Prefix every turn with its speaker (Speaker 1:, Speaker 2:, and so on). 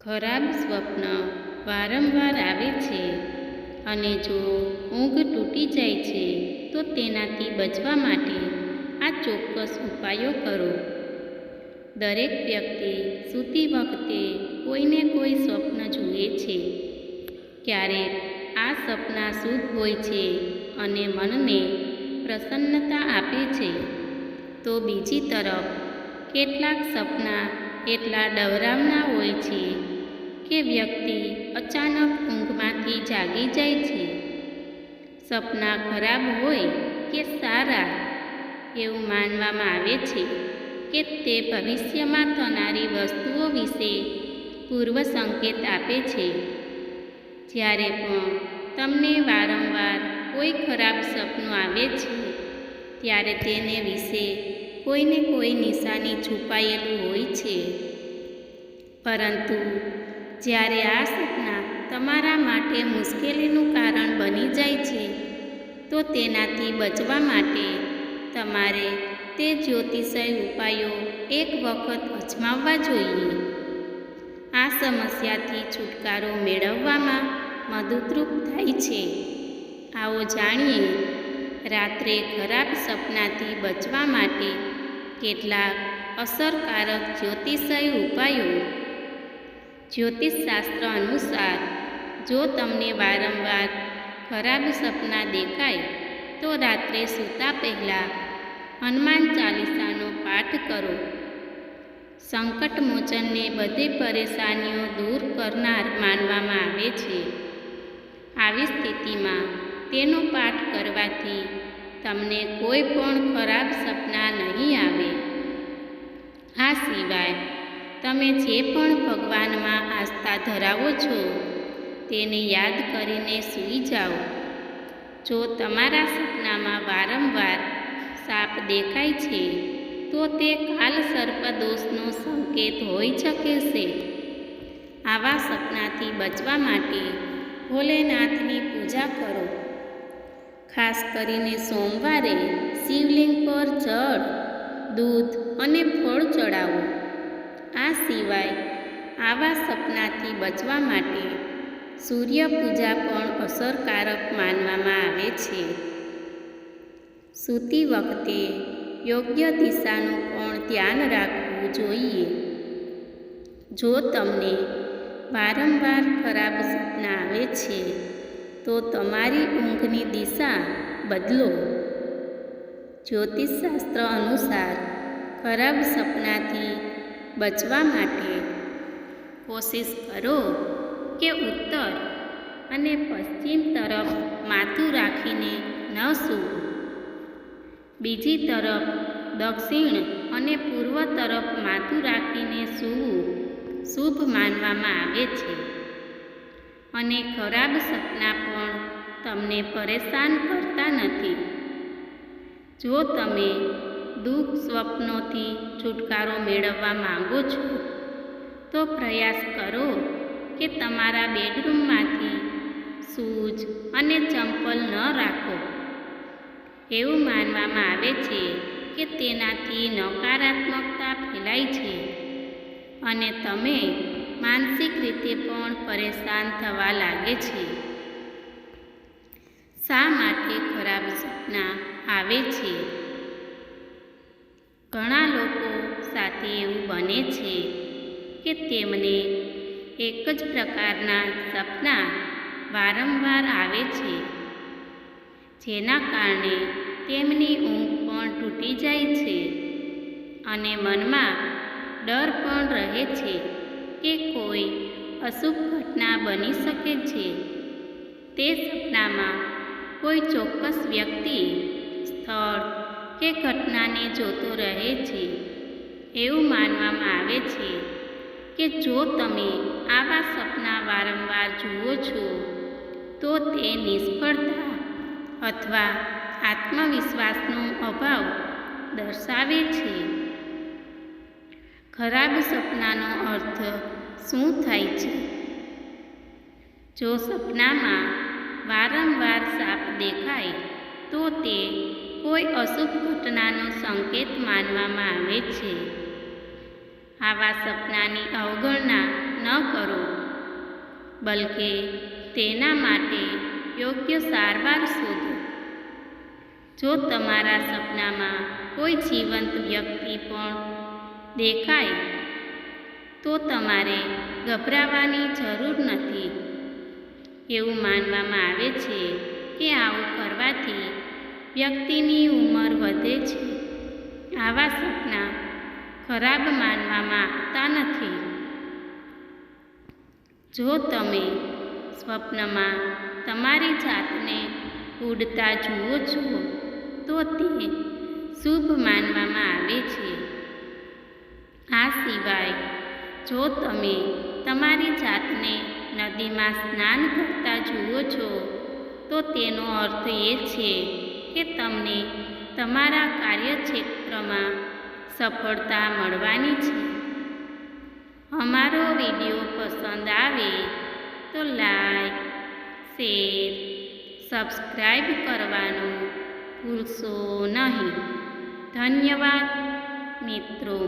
Speaker 1: ખરાબ સ્વપ્ન વારંવાર આવે છે અને જો ઊંઘ તૂટી જાય છે તો તેનાથી બચવા માટે આ ચોક્કસ ઉપાયો કરો. દરેક વ્યક્તિ સૂતી વખતે કોઈને કોઈ સ્વપ્ન જુએ છે. ક્યારેક આ સપના શુભ હોય છે અને મનને પ્રસન્નતા આપે છે, તો બીજી તરફ કેટલાક સપના એટલા ડરાવના હોય છે કે વ્યક્તિ અચાનક ઊંઘમાંથી જાગી જાય છે. સપના ખરાબ હોય કે સારા, એવું માનવામાં આવે છે કે તે ભવિષ્યમાં થનારી વસ્તુઓ વિશે પૂર્વ સંકેત આપે છે. જ્યારે પણ તમને વારંવાર કોઈ ખરાબ સપનું આવે છે, ત્યારે તેને વિશે કોઈને કોઈ નિશાની છુપાયેલું હોય છે. પરંતુ જ્યારે આ સપના તમારા માટે મુશ્કેલીનું કારણ બની જાય છે, તો તેનાથી બચવા માટે તમારે તે જ્યોતિષય ઉપાયો એક વખત અજમાવવા જોઈએ. આ સમસ્યાથી છુટકારો મેળવવામાં મદદરૂપ થાય છે. આવો જાણીએ રાત્રે ખરાબ સપનાથી બચવા માટે કેટલાક અસરકારક જ્યોતિષય ઉપાયો. જ્યોતિષશાસ્ત્ર અનુસાર જો તમને વારંવાર ખરાબ સપના દેખાય તો રાત્રે સૂતા પહેલાં હનુમાન ચાલીસાનો પાઠ કરો. સંકટમોચનને બધી પરેશાનીઓ દૂર કરનાર માનવામાં આવે છે. આવી સ્થિતિમાં તેનો પાઠ કરવાથી તમને કોઈ પણ ખરાબ સપના નહીં આવે. આ સિવાય તમે જે પણ ભગવાનમાં આસ્થા ધરાવો છો તેને યાદ કરીને સૂઈ જાઓ. જો તમારા સપનામાં વારંવાર સાપ દેખાય છે તો તે કાલસર્પદોષનો સંકેત હોઈ શકે છે. આવા સપનાથી બચવા માટે ભોલેનાથની પૂજા કરો. ખાસ કરીને સોમવારે શિવલિંગ પર જળ, દૂધ અને ફળ ચડાવો. આ સિવાય આવા સપનાથી બચવા માટે સૂર્ય પૂજા પણ અસરકારક માનવામાં આવે છે. સૂતી વખતે યોગ્ય દિશાનું પણ ધ્યાન રાખવું જોઈએ. જો તમને વારંવાર ખરાબ સપના આવે છે તો તમારી ઊંઘની દિશા બદલો. જ્યોતિષશાસ્ત્ર અનુસાર ખરાબ સપનાથી બચવા માટે કોશિશ કરો કે ઉત્તર અને પશ્ચિમ તરફ માથું રાખીને ન સૂવું. બીજી તરફ દક્ષિણ અને પૂર્વ તરફ માથું રાખીને સૂવું શુભ માનવામાં આવે છે અને ખરાબ સપના પણ તમને પરેશાન કરતા નથી. જો તમે દુઃખ સ્વપ્નોથી છુટકારો મેળવવા માંગો છો તો પ્રયાસ કરો કે તમારા બેડરૂમમાંથી શૂઝ અને ચંપલ ન રાખો. એવું માનવામાં આવે છે કે તેનાથી નકારાત્મકતા ફેલાય છે અને તમે માનસિક રીતે પણ પરેશાન થવા લાગે છે. શા માટે ખરાબ સપના આવે છે? ઘણા લોકો સાથે એવું બને છે કે તેમને એક જ પ્રકારના સપના વારંવાર આવે છે, જેના કારણે તેમની ઊંઘ પણ તૂટી જાય છે અને મનમાં ડર પણ રહે છે કે કોઈ અશુભ ઘટના બની શકે છે. તે સપનામાં કોઈ ચોક્કસ વ્યક્તિ, સ્થળ કે ઘટનાને જોતો રહે છે. એવું માનવામાં આવે છે કે જો તમે આવા સપના વારંવાર જુઓ છો તો તે નિષ્ફળતા અથવા આત્મવિશ્વાસનો અભાવ દર્શાવે છે. ખરાબ સપનાનો અર્થ શું થાય છે? જો સપનામાં વારંવાર સાપ દેખાય તો તે કોઈ અશુભ ઘટનાનો સંકેત માનવામાં આવે છે. આવા સપનાની અવગણના ન કરો બલકે તેના માટે યોગ્ય સારવાર શોધો. જો તમારા સપનામાં કોઈ જીવંત વ્યક્તિ પણ દેખાય તો તમારે ગભરાવાની જરૂર નથી. એવું માનવામાં આવે છે કે આવું કરવાથી વ્યક્તિની ઉંમર વધે છે. આવા સપના ખરાબ માનવામાં આવતા નથી. જો તમે સ્વપ્નમાં તમારી જાતને ઉડતા જુઓ છો તો તે શુભ માનવામાં આવે છે. આ સિવાય જો તમે તમારી જાતને નદીમાં સ્નાન કરતા જુઓ છો તો તેનો અર્થ એ છે કે તમને તમારા કાર્યક્ષેત્રમાં સફળતા મળવાની છે. અમારો વિડીયો પસંદ આવે તો લાઈક, શેર, સબસ્ક્રાઈબ કરવાનું ભૂલશો નહીં. ધન્યવાદ મિત્રો.